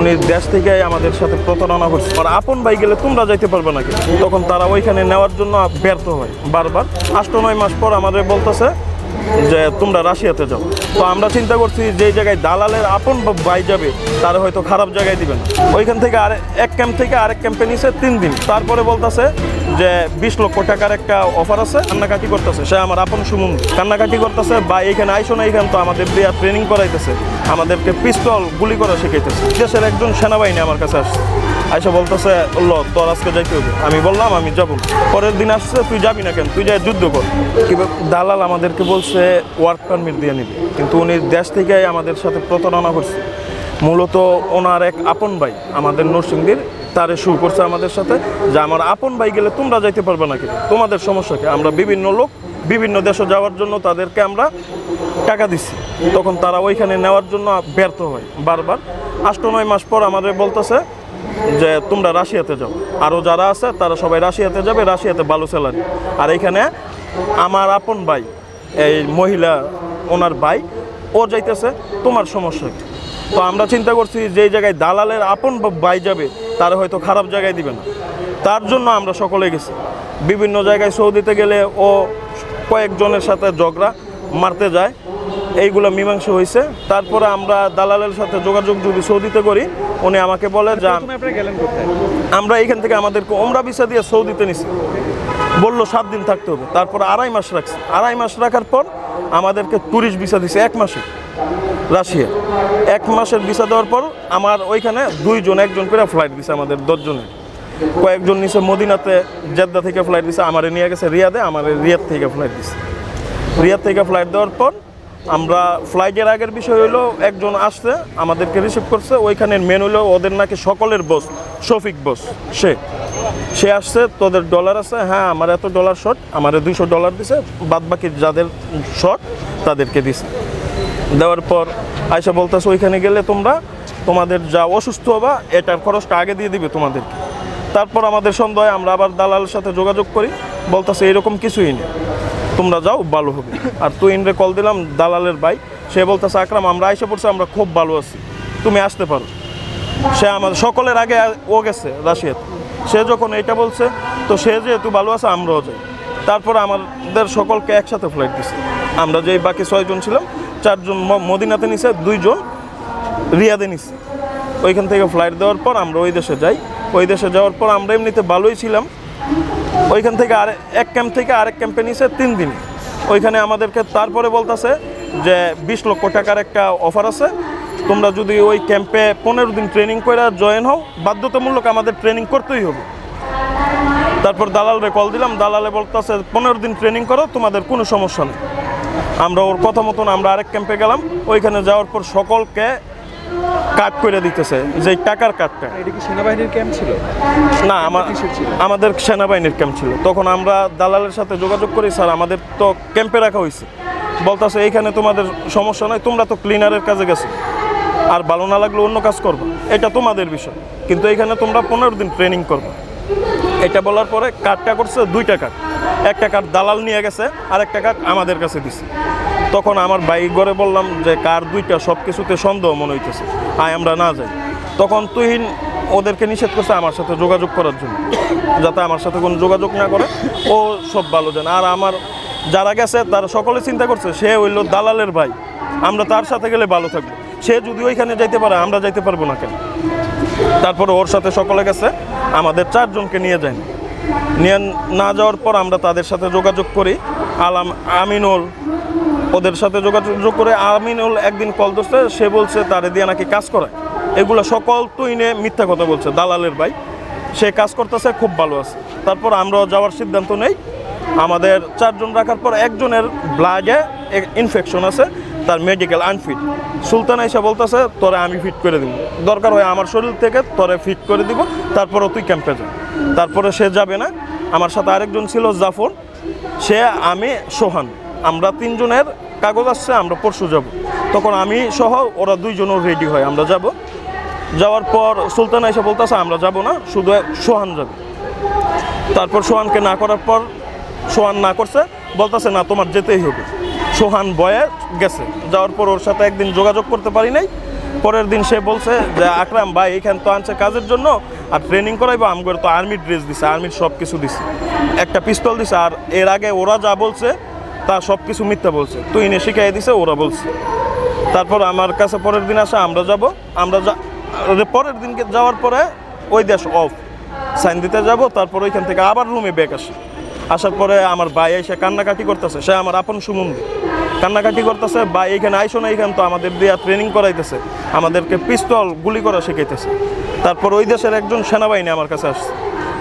উনি দেশ থেকে আমাদের সাথে প্রতারণা করছে। আর আপন ভাই গেলে তোমরা যাইতে পারবে নাকি? তখন তারা ওইখানে নেওয়ার জন্য ব্যর্থ হয় বারবার। 8-9 মাস পর আমাদের বলতেছে যে তোমরা রাশিয়াতে যাও। তো আমরা চিন্তা করছি যে জায়গায় দালালের আপন ভাই যাবে তারা হয়তো খারাপ জায়গায় দিবে না। ওইখান থেকে এক ক্যাম্প থেকে আরেক ক্যাম্পে নিছে 3 দিন। তারপরে বলতেছে যে 20 লক্ষ টাকার একটা অফার আছে। কান্নাকাটি করতেছে, সে আমার আপন সুমন কান্নাকাটি করতেছে, বা এইখানে আইসো না, এইখানে তো আমাদের দিয়ে ট্রেনিং করাইতেছে, আমাদেরকে পিস্তল গুলি করা শিখাইতেছে। দেশের একজন সেনাবাহিনী আমার কাছে আসছে, আইসা বলতেছে তোর আজকে যাইতে হবে। আমি বললাম আমি যাবো। পরের দিন আসছে, তুই যাবি না কেন, তুই যাই যুদ্ধ কর। দালাল আমাদেরকে বলছে ওয়ার্ক পারমিট দিয়ে নিবে, কিন্তু উনি দেশ থেকে আমাদের সাথে প্রতারণা করছে। মূলত ওনার এক আপন ভাই আমাদের নরসিংদীর, তারে শুরু করছে আমাদের সাথে যে আমার আপন ভাই গেলে তোমরা যাইতে পারবে নাকি, তোমাদের সমস্যা কি? আমরা বিভিন্ন লোক বিভিন্ন দেশে যাওয়ার জন্য তাদেরকে আমরা টাকা দিচ্ছি। তখন তারা ওইখানে নেওয়ার জন্য ব্যর্থ হয় বারবার। 8-9 মাস পর আমাদের বলতেছে যে তোমরা রাশিয়াতে যাও। আরও যারা আছে তারা সবাই রাশিয়াতে যাবে, রাশিয়াতে ভালো স্যালারি। আর এইখানে আমার আপন ভাই, এই মহিলা ওনার ভাই, ও যাইতেছে, তোমার সমস্যা কি? তো আমরা চিন্তা করছি যে জায়গায় দালালের আপন ভাই যাবে তারা হয়তো খারাপ জায়গায় দিবে না। তার জন্য আমরা সকলে গেছি বিভিন্ন জায়গায়। সৌদিতে গেলে ও কয়েকজনের সাথে ঝগড়া মারতে যায়, এইগুলো মীমাংসা হয়েছে। তারপরে আমরা দালালের সাথে যোগাযোগ যদি সৌদিতে করি, উনি আমাকে বলে যে আমরা এইখান থেকে আমাদেরকে ওমরা ভিসা দিয়ে সৌদিতে নিছি, বললো 7 দিন থাকতে হবে। তারপর 2.5 মাস রাখছি। 2.5 মাস রাখার পর আমাদেরকে ট্যুরিস্ট ভিসা দিছে 1 মাসে রাশিয়া। 1 মাসের ভিসা দেওয়ার পর আমার ওইখানে 2 জন 1 জন করে ফ্লাইট দিছে, আমাদের 10 জনের। কয়েকজন নিচে মদিনাতে, জেদ্দা থেকে ফ্লাইট দিছে, আমারে নিয়ে গেছে রিয়াদে, আমার রিয়াদ থেকে ফ্লাইট দিছে। রিয়াদ থেকে ফ্লাইট দেওয়ার পর আমরা ফ্লাইটের আগের বিষয় হইলো একজন আসছে আমাদেরকে রিসিভ করছে। ওইখানের মেন হইলো ওদের নাকি সকলের বস শফিক বস, সে আসছে, তোদের ডলার আছে? হ্যাঁ, আমার এত ডলার শর্ট, আমার $200 দিছে, বাদ বাকি যাদের শর্ট তাদেরকে দিছে। দেওয়ার পর আয়সা বলতেছে ওইখানে গেলে তোমাদের যা অসুস্থ হবা এটার খরচটা আগে দিয়ে দিবে তোমাদেরকে। তারপর আমাদের সন্দেহ হয়, আমরা আবার দালালের সাথে যোগাযোগ করি, বলতেছে এরকম কিছুই নেই, তোমরা যাও ভালো হবে। আর তুইনরে কল দিলাম, দালালের ভাই, সে বলতেছে আকরাম আমরা আইসা পড়ছি, আমরা খুব ভালো আছি, তুমি আসতে পারো। সে আমাদের সকলের আগে ও গেছে রাশিয়াতে। সে যখন এইটা বলছে, তো সে যেহেতু ভালো আছে আমরাও যাই। তারপরে আমাদের সকলকে একসাথে ফ্লাইট দিচ্ছে। আমরা যেই বাকি 6 জন ছিলাম, 4 জন মদিনাতে নিছে, 2 জন রিয়াদে নিছে। ওইখান থেকে ফ্লাইট দেওয়ার পর আমরা ওই দেশে যাই। ওই দেশে যাওয়ার পর আমরা এমনিতে ভালোই ছিলাম। ওইখান থেকে এক ক্যাম্প থেকে আরেক ক্যাম্পে নিছে 3 দিন। ওইখানে আমাদেরকে তারপরে বলতেছে যে 20 লক্ষ টাকার একটা অফার আছে, তোমরা যদি ওই ক্যাম্পে 15 দিন ট্রেনিং করে জয়েন হও, বাধ্যতামূলক আমাদের ট্রেনিং করতেই হবে। তারপর দালালরে কল দিলাম, দালালে বলতেছে 15 দিন ট্রেনিং করো, তোমাদের কোনো সমস্যা নেই। আমরা ওর কথা মতন আমরা আরেক ক্যাম্পে গেলাম। ওইখানে যাওয়ার পর সকলকে কাট করে দিতেছে, যে টাকার কাটটা। এটা কি সেনাবাহিনীর ক্যাম্প ছিল? না, আমাদের সেনাবাহিনীর ক্যাম্প ছিল। তখন আমরা দালালের সাথে যোগাযোগ করি, স্যার আমাদের তো ক্যাম্পে রাখা হয়েছে। বলতেছে এইখানে তোমাদের সমস্যা নয়, তোমরা তো ক্লিনারের কাজে গেছো, আর ভালো না লাগলে অন্য কাজ করবে, এটা তোমাদের বিষয়, কিন্তু এইখানে তোমরা 15 দিন ট্রেনিং করবে। এটা বলার পরে কার্ডটা করছে 2টা কার্ড। একটা কার্ড দালাল নিয়ে গেছে, আর একটা কার্ড আমাদের কাছে দিছে। তখন আমার ভাই ঘরে বললাম যে কার 2টা, সব কিছুতে সন্দেহ মনে হইতেছে, আমরা না যাই। তখন তুহিন ওদেরকে নিষেধ করছে আমার সাথে যোগাযোগ করার জন্য, যাতে আমার সাথে কোনো যোগাযোগ না করে, ও সব ভালো জানে। আর আমার যারা গেছে তারা সকলে চিন্তা করছে সে হইল দালালের ভাই, আমরা তার সাথে গেলে ভালো থাকবো। সে যদি ওইখানে যাইতে পারে, আমরা যাইতে পারবো না কেন? তারপরে ওর সাথে সকলে গেছে, আমাদের 4 জনকে নিয়ে যায়নি। নিয়ে না যাওয়ার পর আমরা তাদের সাথে যোগাযোগ করি। আমিনুল, ওদের সাথে যোগাযোগ করে আমিনুল একদিন কল ধরছে, সে বলছে তারে দিয়ে নাকি কাজ করায়। এগুলো সকল তুইনে মিথ্যা কথা বলছে দালালের ভাই। সে কাজ করতেছে, খুব ভালো আছে। তারপর আমরাও যাওয়ার সিদ্ধান্ত নেই। আমাদের 4 জন রাখার পর একজনের ব্লাডে ইনফেকশন আছে, তার মেডিকেল আনফিট। সুলতান এসে বলতেছে তোরে আমি ফিট করে দিব, দরকার হয় আমার শরীর থেকে তোরে ফিট করে দিব, তারপরে তুই ক্যাম্পে যা। তারপরে সে যাবে না। আমার সাথে আরেকজন ছিল জাফর, সে, আমি, সোহান, আমরা 3 জনের কাগজ আসছে, আমরা পরশু যাব। তখন আমি সহ ওরা 2 জনও রেডি হয়, আমরা যাব। যাওয়ার পর সুলতান এসে বলতেছে আমরা যাব না, শুধু সোহান যাবে। তারপর সোহানকে না করার পর সোহান না করছে, বলতেছে না তোমার যেতেই হবে। সোহান বয়ে গেছে। যাওয়ার পর ওর সাথে একদিন যোগাযোগ করতে পারি নাই। পরের দিন সে বলছে যে আকরাম ভাই এখান তো আনছে কাজের জন্য, আর ট্রেনিং করাইবো, আমগর তো আর্মির ড্রেস দিছে, আর্মির সব কিছু দিছে, একটা পিস্তল দিছে, আর এর আগে ওরা যা বলছে তা সব কিছু মিথ্যা বলছে, তুই এনে শিখাই দিছে ওরা বলছে। তারপর আমার কাছে পরের দিন আসে, আমরা যাব, পরের দিনকে যাওয়ার পরে ওই দেশ অফ সাইন দিতে যাব, তারপর ওইখান থেকে আবার রুমে ব্যাক আসি। আসার পরে আমার ভাই এসে কান্নাকাটি করতেছে, সে আমার আপন সুমন্দি, কান্নাকাটি করতেছে, ভাই এইখানে আইসো না, এইখান তো আমাদের দিয়া ট্রেনিং করাইতেছে, আমাদেরকে পিস্তল গুলি করা শিখাইতেছে। তারপর ওই দেশের একজন সেনাবাহিনী আমার কাছে আসছে,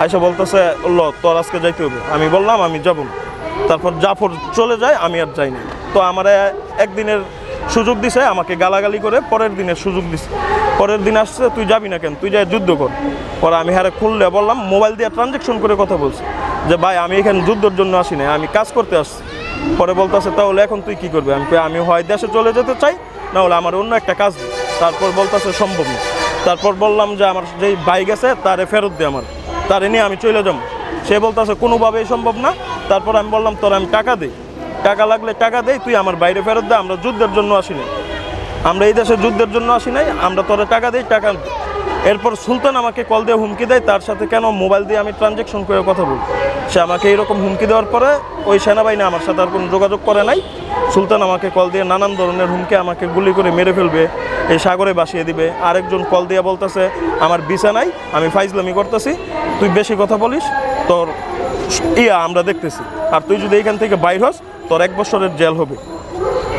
আইসা বলতেছে ল তোর আজকে যাইতে হবে। আমি বললাম আমি যাব না। তারপর জাফর চলে যায়, আমি আর যাই না। তো আমার একদিনের সুযোগ দিছে, আমাকে গালাগালি করে পরের দিনের সুযোগ দিছে। পরের দিন আসছে, তুই যাবি না কেন, তুই যাই যুদ্ধ কর। পরে আমি হারে খুললে বললাম, মোবাইল দিয়ে ট্রানজ্যাকশন করে কথা বলছি যে ভাই আমি এখানে যুদ্ধের জন্য আসি না, আমি কাজ করতে আসছি। পরে বলতেছে তাহলে এখন তুই কী করবি? আমি হয় দেশে চলে যেতে চাই, না হলে আমার অন্য একটা কাজ দিই। তারপর বলতেছে সম্ভব না। তারপর বললাম যে আমার যেই ভাই গেছে তারে ফেরত দে, আমার তারে নিয়ে আমি চলে যাবো। সে বলতেছে কোনোভাবেই সম্ভব না। তারপর আমি বললাম তোর আমি টাকা দিই, টাকা লাগলে টাকা দেই, তুই আমার বাইরে ফেরত দে, আমরা যুদ্ধের জন্য আসি নাই, আমরা এই দেশে যুদ্ধের জন্য আসি নাই, আমরা তোরে টাকা দিই, টাকা দিই। এরপর সুলতান আমাকে কল দিয়ে হুমকি দেয়, তার সাথে কেন মোবাইল দিয়ে আমি ট্রানজ্যাকশন করে কথা বলি। সে আমাকে এইরকম হুমকি দেওয়ার পরে ওই সেনাবাহিনী আমার সাথে আর কোনো যোগাযোগ করে নাই। সুলতান আমাকে কল দিয়ে নানান ধরনের হুমকি, আমাকে গুলি করে মেরে ফেলবে, এই সাগরে ভাসিয়ে দিবে। আরেকজন কল দিয়ে বলতেছে আমার ভিসা নাই, আমি ফাইজলামি করতেছি, তুই বেশি কথা বলিস, তোর আমরা দেখতেছি, আর তুই যদি এখান থেকে বাইর হস তোর 1 বছরের জেল হবে,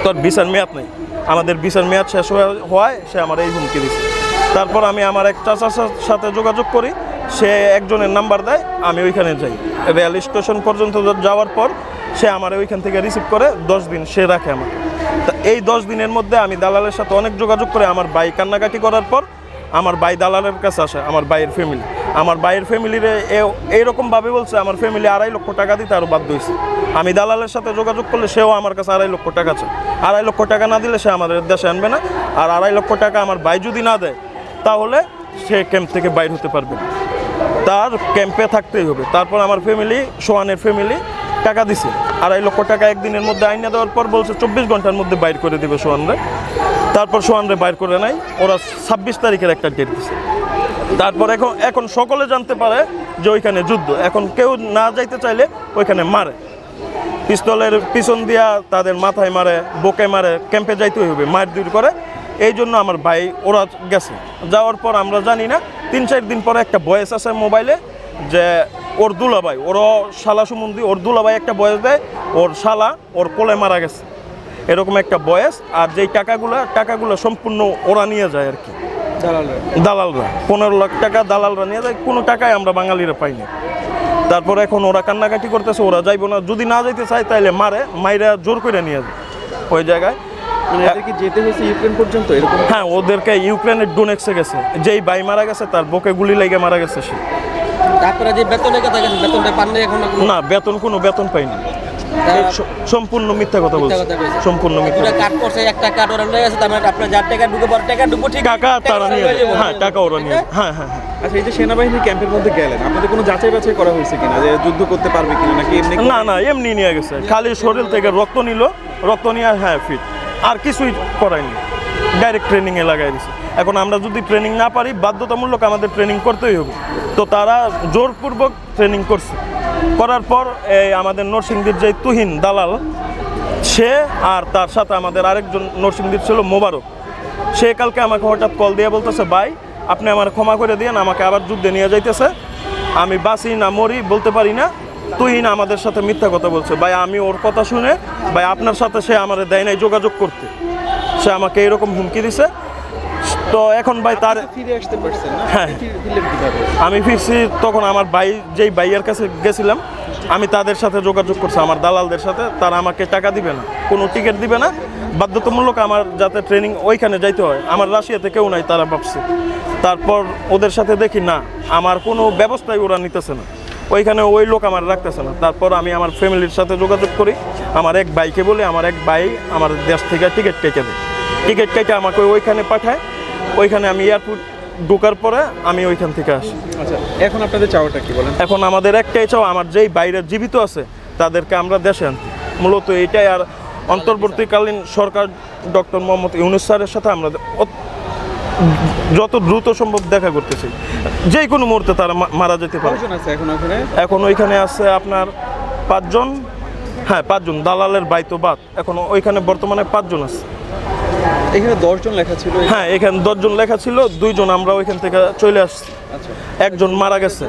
তোর ভিসার মেয়াদ নেই। আমাদের ভিসার মেয়াদ শেষ হওয়ায় সে আমার এই হুমকি দিচ্ছে। তারপর আমি আমার এক চাচার সাথে যোগাযোগ করি, সে একজনের নাম্বার দেয়, আমি ওইখানে যাই। রেল স্টেশন পর্যন্ত যাওয়ার পর সে আমার ওইখান থেকে রিসিভ করে 10 দিন সে রাখে আমাকে। তা এই 10 দিনের মধ্যে আমি দালালের সাথে অনেক যোগাযোগ করে, আমার ভাই কান্নাকাটি করার পর আমার ভাই দালালের কাছে আসে, আমার ভাইয়ের ফ্যামিলি, আমার ভাইয়ের ফ্যামিলিরে এইরকমভাবে বলছে আমার ফ্যামিলি 2.5 লক্ষ টাকা দিতে আরও বাধ্য হয়েছে। আমি দালালের সাথে যোগাযোগ করলে সেও আমার কাছে 2.5 লক্ষ টাকা চায়। 2.5 লক্ষ টাকা না দিলে সে আমাদের দেশে আনবে না, আর 2.5 লক্ষ টাকা আমার ভাই যদি না দেয় তাহলে সে ক্যাম্প থেকে বাইর হতে পারবে না, তার ক্যাম্পে থাকতেই হবে। তারপর আমার ফ্যামিলি, সোহানের ফ্যামিলি টাকা দিছে 2.5 লক্ষ টাকা একদিনের মধ্যে আইনা দেওয়ার পর বলছে 24 ঘন্টার মধ্যে বাইর করে দেবে সোহানরে। তারপর সোহানরে বাইর করে নাই, ওরা 26 তারিখের একটা ডেট দিছে। তারপর এখন সকলে জানতে পারে যে ওইখানে যুদ্ধ, এখন কেউ না যাইতে চাইলে ওইখানে মারে, পিস্তলের পিছন দিয়া তাদের মাথায় মারে, বুকে মারে, ক্যাম্পে যাইতে হবে, মারধর করে। এই জন্য আমার ভাই ওরা গেছে। যাওয়ার পর আমরা জানি না, 3-4 দিন পরে একটা ভয়েস আছে মোবাইলে যে ওর দুলাভাই, ওরও শালা সম্বন্ধী, ওর দুলাভাই একটা ভয়েস দেয়, ওর শালা ওর কোলে মারা গেছে, এরকম একটা ভয়েস। আর যেই টাকাগুলো সম্পূর্ণ ওরা নিয়ে যায় আর কি, দালালরা 15 লাখ টাকা দালালরা নিয়ে যায়, কোনো টাকাই আমরা বাঙালিরা পাইনি। তারপর এখন ওরা কান্নাকাটি করতেছে, ওরা যাইবো না, যদি না যাইতে চায় তাইলে মাইরা জোর করে নিয়ে যায় ওই জায়গায়। যেতে হয়েছে ইউক্রেন পর্যন্ত এরকম? হ্যাঁ, ওদেরকে ইউক্রেনের ডোনেক্সে গেছে, যেই ভাই মারা গেছে তার বুকে গুলি লেগে মারা গেছে সে। তারপরে যে বেতনের কথা গেছে, বেতনটা পান নাই এখন? না, কোনো বেতন পাইনি, সম্পূর্ণ মিথ্যা কথা বলছে, সম্পূর্ণ মিথ্যা। কাট করছে, একটা কাট ওরা লয়ে গেছে, তার মানে আপনার যার টাকা ঢুকে পড়ে, টাকা ঢুকবো ঠিক, টাকা তারা নিয়ে, হ্যাঁ টাকা ওরা নিয়ে। হ্যাঁ। আচ্ছা, এই যে সেনাবাহিনী ক্যাম্পের মধ্যে গেলেন, আপনাদের কোনো যাচাই বাছাই করা হয়েছে কিনা যে যুদ্ধ করতে পারবে কিনা, নাকি এমনি? না, এমনি নিয়ে গেছে, খালি শরীর থেকে রক্ত নিল, রক্ত নিয়ে হ্যাঁ ফিট, আর কিছুই করায়নি, ডাইরেক্ট ট্রেনিংয়ে লাগাই দিছে। এখন আমরা যদি ট্রেনিং না পারি, বাধ্যতামূলক আমাদের ট্রেনিং করতেই হবে। তো তারা জোরপূর্বক ট্রেনিং করছে, করার পর এই আমাদের নরসিংদীর যে তুহিন দালাল, সে আর তার সাথে আমাদের আরেকজন নরসিংদীর ছিল মোবারক, সে কালকে আমাকে হঠাৎ কল দিয়ে বলতেছে ভাই আপনি আমার ক্ষমা করে দিয়েন, আমাকে আবার যুদ্ধে নিয়ে যাইতেছে, আমি বাঁচি না মরি বলতে পারি না। তুহিন আমাদের সাথে মিথ্যা কথা বলছে ভাই, আমি ওর কথা শুনে ভাই আপনার সাথে সে আমার দেয় নাই যোগাযোগ করতে, সে আমাকে এরকম হুমকি দিছে। তো এখন ভাই তার ফিরে আসতে পারছেন না? হ্যাঁ, আমি ফিরছি, তখন আমার ভাই যেই ভাইয়ের কাছে গেছিলাম আমি তাদের সাথে যোগাযোগ করছি, আমার দালালদের সাথে, তারা আমাকে টাকা দিবে না, কোনো টিকিট দিবে না, বাধ্যতামূলক আমার যাতে ট্রেনিং ওইখানে যাইতে হয়, আমার রাশিয়াতে কেউ নাই তারা ভাবছে। তারপর ওদের সাথে দেখি না, আমার কোনো ব্যবস্থাই ওরা নিতেছে না, ওইখানে ওই লোক আমার রাখতেছে না। তারপর আমি আমার ফ্যামিলির সাথে যোগাযোগ করি, আমার এক ভাইকে বলি, আমার এক ভাই আমার দেশ থেকে টিকিট কেটে দেয়, টিকিট কেটে আমাকে ওইখানে পাঠায়, ওইখানে আমি এয়ারপোর্ট ঢোকার পরে আমি ওইখান থেকে আসি। আচ্ছা, এখন আপনাদের চাওয়াটা কি বলেন? এখন আমাদের একটাই চাও, আমার যেই বাইরে জীবিত আছে তাদেরকে আমরা দেশে আনতে, মূলত এইটাই। আর অন্তর্বর্তীকালীন সরকার ডক্টর মোহাম্মদ ইউনূস স্যারের সাথে আমরা যত দ্রুত সম্ভব দেখা করতেছি, যে কোনো মুহূর্তে তারা মারা যেতে পারে। কয়জন আছে এখন ওখানে? এখন ওইখানে আছে আপনার 5 জন, হ্যাঁ 5 জন, দালালের ভাই তো বাদ। এখন ওইখানে বর্তমানে 5 জন আছে। এখানে 10 জন লেখা ছিল। হ্যাঁ এখানে 10 জন লেখা ছিল, 2 জন আমরা ওইখান থেকে চলে আসছি। আচ্ছা, একজন মারা গেছে,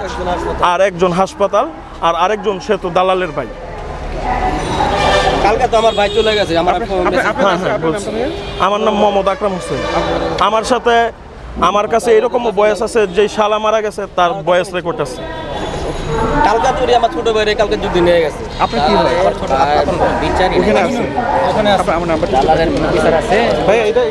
আর একজন হাসপাতাল, আর আরেকজন সে তো দালালের ভাই। কালকে তো আমার ভাই চলে গেছে, আমার phone message- হ্যাঁ, হ্যাঁ, বলছি। আমার নাম মোহাম্মদ আকরাম হোসেন। আমার সাথে আমার কাছে এরকমও বয়স আছে, যে শালা মারা গেছে তার বয়স রেকর্ড আছে। কালকে তোরই আমার ছোট ভাইরে কালকে যুদ্ধে নিয়ে গেছে। আপনার কি হয়? আমার ছোট ভাই বিচারি ওখানে আছে। ওখানে আছে। আমার নাম্বারটা দালালের কোনো বিচার আছে? ভাই এটা